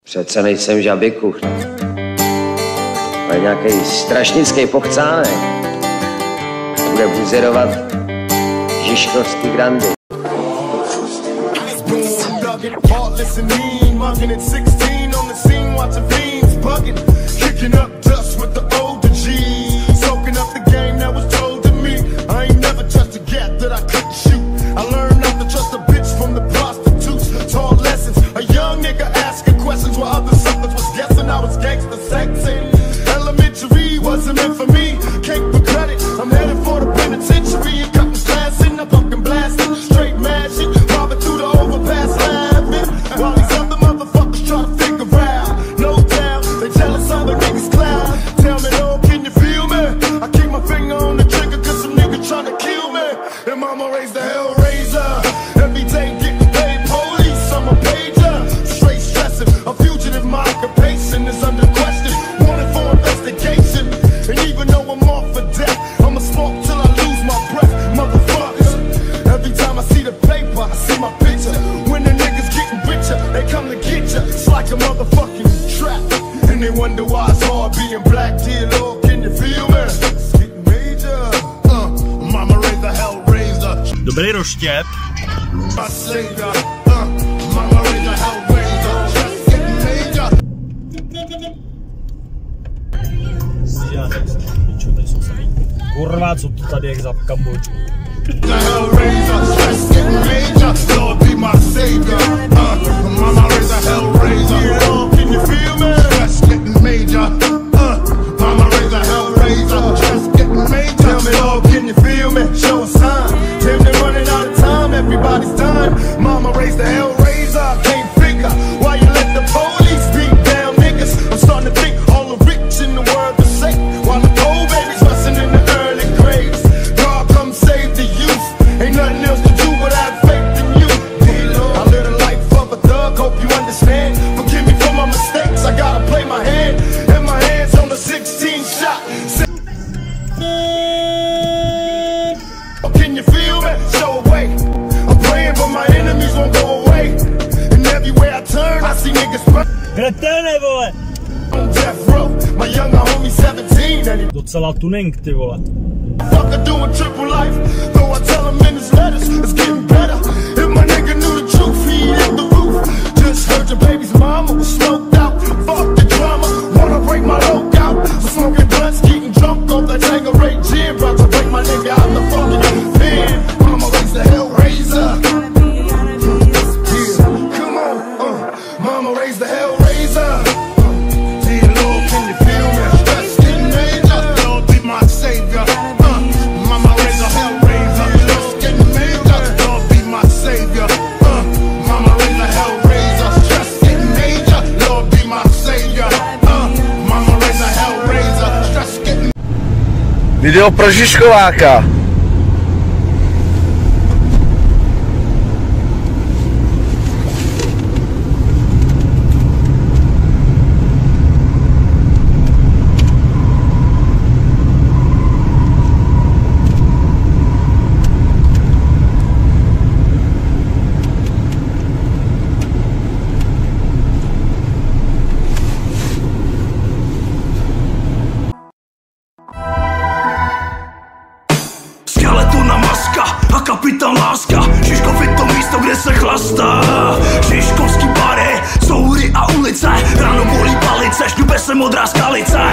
Přece nejsem žabikuch, ale nějaký strašnický pochcánek. Bude buzerovat žižkovský grandy. Dobrý rozštěp. Kurva, co to tady je za Kambodžu? Kreténe, vole! Docela tuning, ty vole. Video pro Žižkováka. Kapitán láska, Žižkov je to místo, kde se chlastá. Žižkovský bary, souhry a ulice, ráno bolí palice, šňupe se modrá skalice.